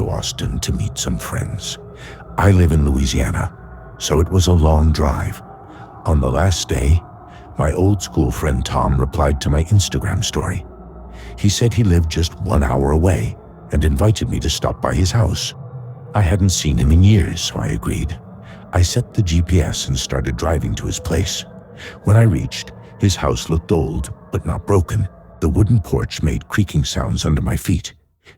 to Austin to meet some friends. I live in Louisiana, so it was a long drive. On the last day, my old school friend Tom replied to my Instagram story. He said he lived just 1 hour away and invited me to stop by his house. I hadn't seen him in years, so I agreed. I set the GPS and started driving to his place. When I reached, his house looked old, but not broken. The wooden porch made creaking sounds under my feet.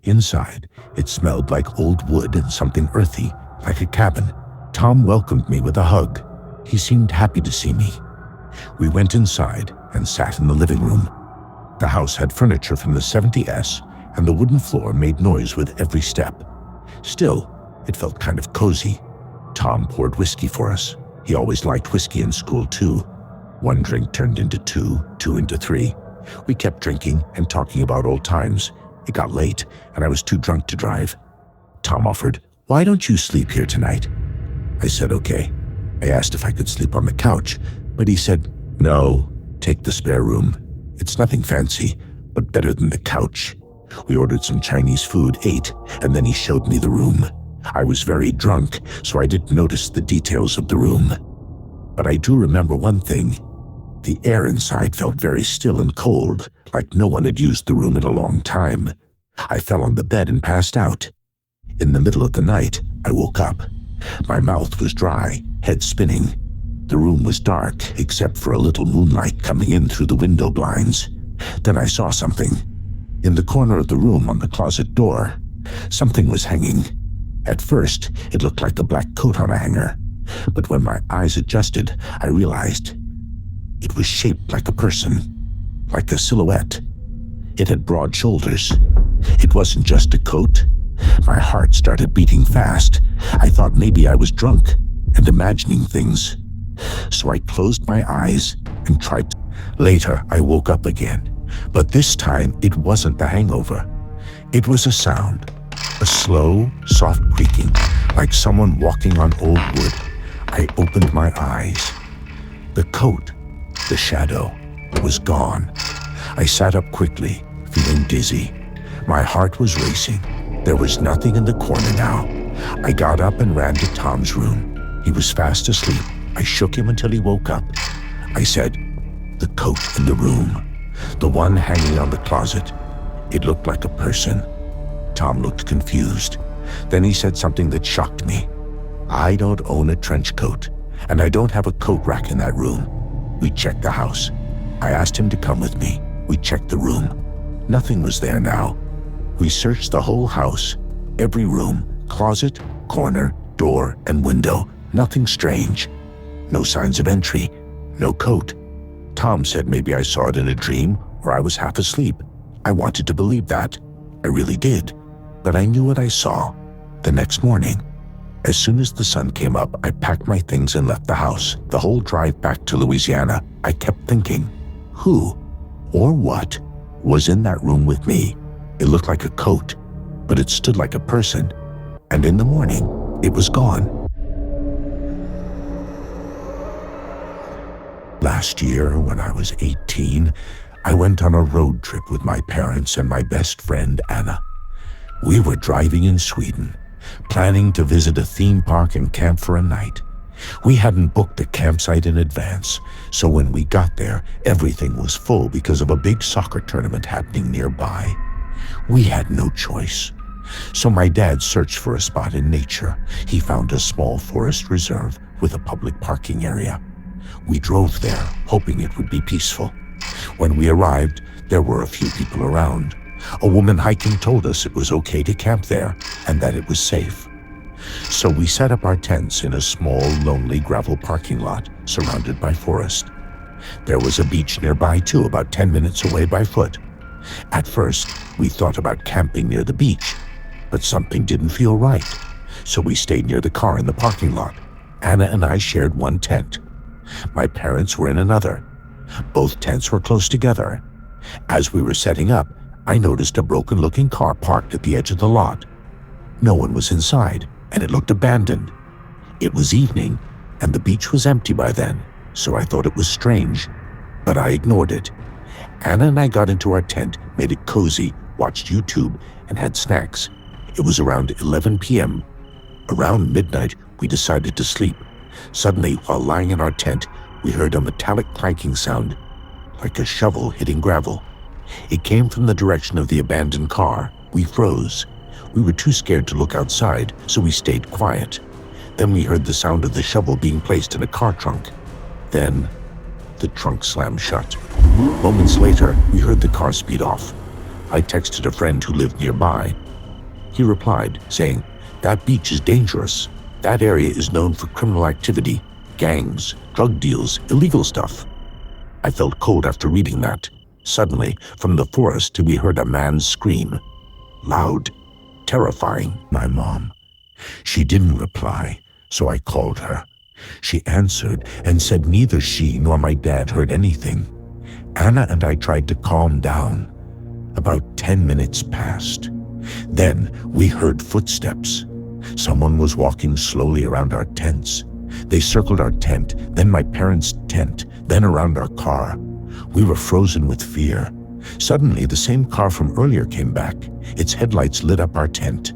Inside, it smelled like old wood and something earthy, like a cabin. Tom welcomed me with a hug. He seemed happy to see me. We went inside and sat in the living room. The house had furniture from the 70s, and the wooden floor made noise with every step. Still, it felt kind of cozy. Tom poured whiskey for us. He always liked whiskey in school too. 1 drink turned into 2, 2 into 3. We kept drinking and talking about old times. It got late, and I was too drunk to drive. Tom offered, "Why don't you sleep here tonight?" I said, "Okay." I asked if I could sleep on the couch, but he said, "No, take the spare room. It's nothing fancy, but better than the couch." We ordered some Chinese food, ate, and then he showed me the room. I was very drunk, so I didn't notice the details of the room. But I do remember one thing. The air inside felt very still and cold, like no one had used the room in a long time. I fell on the bed and passed out. In the middle of the night, I woke up. My mouth was dry, head spinning. The room was dark, except for a little moonlight coming in through the window blinds. Then I saw something. In the corner of the room on the closet door, something was hanging. At first, it looked like a black coat on a hanger. But when my eyes adjusted, I realized it was shaped like a person, like a silhouette. It had broad shoulders. It wasn't just a coat. My heart started beating fast. I thought maybe I was drunk and imagining things. So I closed my eyes and tried to. Later, I woke up again, but this time it wasn't the hangover. It was a sound, a slow, soft creaking, like someone walking on old wood. I opened my eyes. The coat, the shadow, was gone. I sat up quickly, feeling dizzy. My heart was racing. There was nothing in the corner now. I got up and ran to Tom's room. He was fast asleep. I shook him until he woke up. I said, "The coat in the room, the one hanging on the closet, it looked like a person." Tom looked confused. Then he said something that shocked me. "I don't own a trench coat, and I don't have a coat rack in that room." We checked the house. I asked him to come with me. We checked the room. Nothing was there now. We searched the whole house, every room, closet, corner, door, and window. Nothing strange. No signs of entry. No coat. Tom said maybe I saw it in a dream or I was half asleep. I wanted to believe that. I really did. But I knew what I saw. The next morning, as soon as the sun came up, I packed my things and left the house. The whole drive back to Louisiana, I kept thinking, who or what was in that room with me? It looked like a coat, but it stood like a person. And in the morning, it was gone. Last year, when I was 18, I went on a road trip with my parents and my best friend, Anna. We were driving in Sweden, planning to visit a theme park and camp for a night. We hadn't booked a campsite in advance, so when we got there, everything was full because of a big soccer tournament happening nearby. We had no choice. So my dad searched for a spot in nature. He found a small forest reserve with a public parking area. We drove there, hoping it would be peaceful. When we arrived, there were a few people around. A woman hiking told us it was okay to camp there and that it was safe. So we set up our tents in a small, lonely gravel parking lot surrounded by forest. There was a beach nearby too, about 10 minutes away by foot. At first, we thought about camping near the beach, but something didn't feel right. So we stayed near the car in the parking lot. Anna and I shared one tent. My parents were in another. Both tents were close together. As we were setting up, I noticed a broken-looking car parked at the edge of the lot. No one was inside, and it looked abandoned. It was evening, and the beach was empty by then, so I thought it was strange, but I ignored it. Anna and I got into our tent, made it cozy, watched YouTube, and had snacks. It was around 11 p.m. Around midnight, we decided to sleep. Suddenly, while lying in our tent, we heard a metallic clanking sound, like a shovel hitting gravel. It came from the direction of the abandoned car. We froze. We were too scared to look outside, so we stayed quiet. Then we heard the sound of the shovel being placed in a car trunk. Then, the trunk slammed shut. Moments later, we heard the car speed off. I texted a friend who lived nearby. He replied, saying, "That beach is dangerous. That area is known for criminal activity, gangs, drug deals, illegal stuff." I felt cold after reading that. Suddenly, from the forest, we heard a man's scream. Loud, terrifying. My mom. She didn't reply, so I called her. She answered and said neither she nor my dad heard anything. Anna and I tried to calm down. About 10 minutes passed. Then we heard footsteps. Someone was walking slowly around our tents. They circled our tent, then my parents' tent, then around our car. We were frozen with fear. Suddenly, the same car from earlier came back. Its headlights lit up our tent.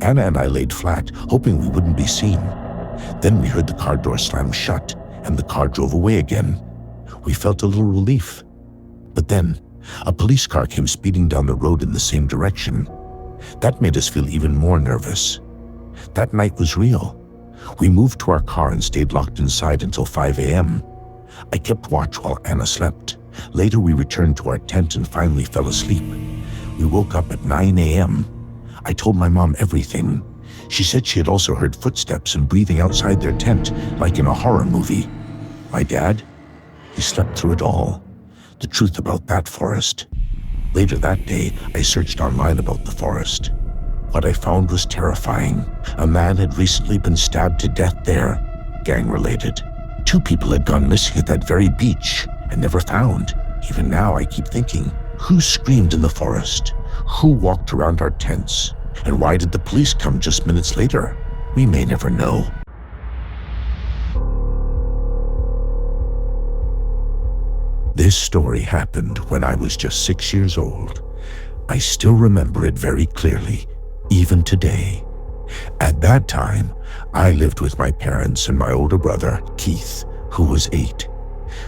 Anna and I laid flat, hoping we wouldn't be seen. Then we heard the car door slam shut, and the car drove away again. We felt a little relief. But then, a police car came speeding down the road in the same direction. That made us feel even more nervous. That night was real. We moved to our car and stayed locked inside until 5 a.m. I kept watch while Anna slept. Later, we returned to our tent and finally fell asleep. We woke up at 9 a.m. I told my mom everything. She said she had also heard footsteps and breathing outside their tent, like in a horror movie. My dad? He slept through it all. The truth about that forest. Later that day, I searched online about the forest. What I found was terrifying. A man had recently been stabbed to death there, gang-related. 2 people had gone missing at that very beach and never found. Even now, I keep thinking, who screamed in the forest? Who walked around our tents? And why did the police come just minutes later? We may never know. This story happened when I was just 6 years old. I still remember it very clearly, even today. At that time, I lived with my parents and my older brother, Keith, who was 8.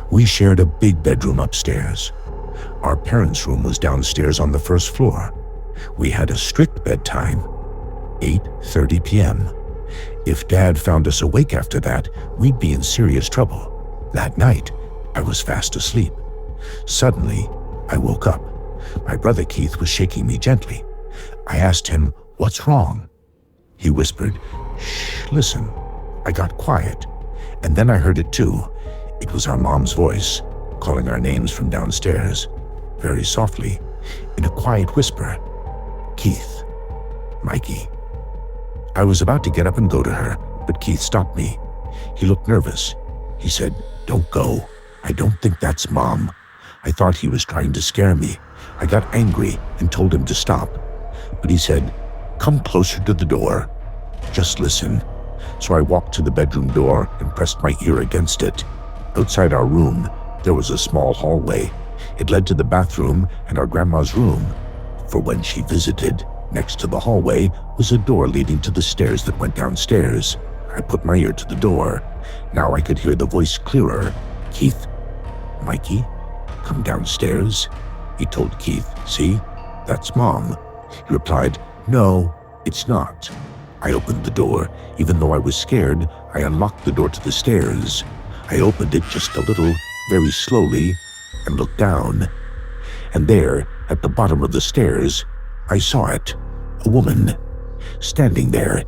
We shared a big bedroom upstairs. Our parents' room was downstairs on the first floor. We had a strict bedtime, 8:30 p.m. If Dad found us awake after that, we'd be in serious trouble. That night, I was fast asleep. Suddenly, I woke up. My brother Keith was shaking me gently. I asked him, "What's wrong?" He whispered, "Shh, listen." I got quiet, and then I heard it too. It was our mom's voice, calling our names from downstairs, very softly, in a quiet whisper. "Keith, Mikey." I was about to get up and go to her, but Keith stopped me. He looked nervous. He said, "Don't go. I don't think that's Mom." I thought he was trying to scare me. I got angry and told him to stop. But he said, "Come closer to the door. Just listen." So I walked to the bedroom door and pressed my ear against it. Outside our room, there was a small hallway. It led to the bathroom and our grandma's room. For when she visited, next to the hallway was a door leading to the stairs that went downstairs. I put my ear to the door. Now I could hear the voice clearer. "Keith, Mikey, come downstairs." He told Keith, "See, that's Mom." He replied, "No, it's not." I opened the door. Even though I was scared, I unlocked the door to the stairs. I opened it just a little, very slowly, and looked down. And there, at the bottom of the stairs, I saw it. A woman, standing there,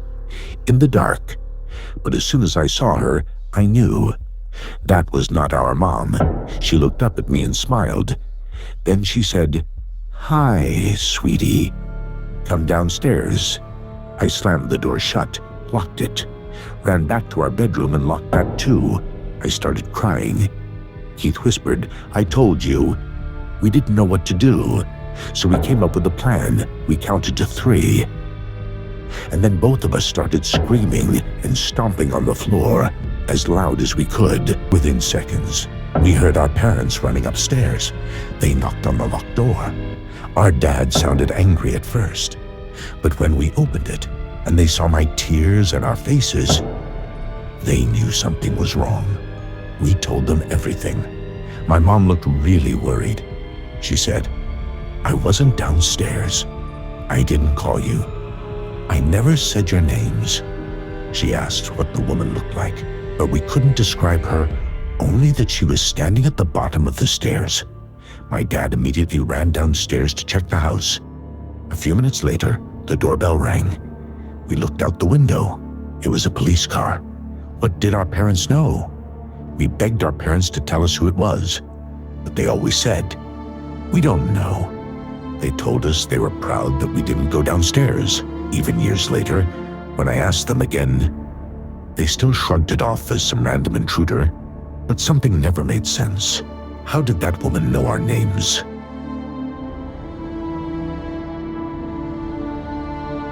in the dark. But as soon as I saw her, I knew. That was not our Mom. She looked up at me and smiled. Then she said, "Hi, sweetie. Come downstairs." I slammed the door shut, locked it, ran back to our bedroom and locked that too. I started crying. Keith whispered, "I told you." We didn't know what to do, so we came up with a plan. We counted to 3. And then both of us started screaming and stomping on the floor as loud as we could. Within seconds, we heard our parents running upstairs. They knocked on the locked door. Our dad sounded angry at first. But when we opened it, and they saw my tears and our faces, they knew something was wrong. We told them everything. My mom looked really worried. She said, "I wasn't downstairs. I didn't call you. I never said your names." She asked what the woman looked like, but we couldn't describe her, only that she was standing at the bottom of the stairs. My dad immediately ran downstairs to check the house. A few minutes later, the doorbell rang. We looked out the window. It was a police car. What did our parents know? We begged our parents to tell us who it was, but they always said, "We don't know." They told us they were proud that we didn't go downstairs. Even years later, when I asked them again, they still shrugged it off as some random intruder, but something never made sense. How did that woman know our names?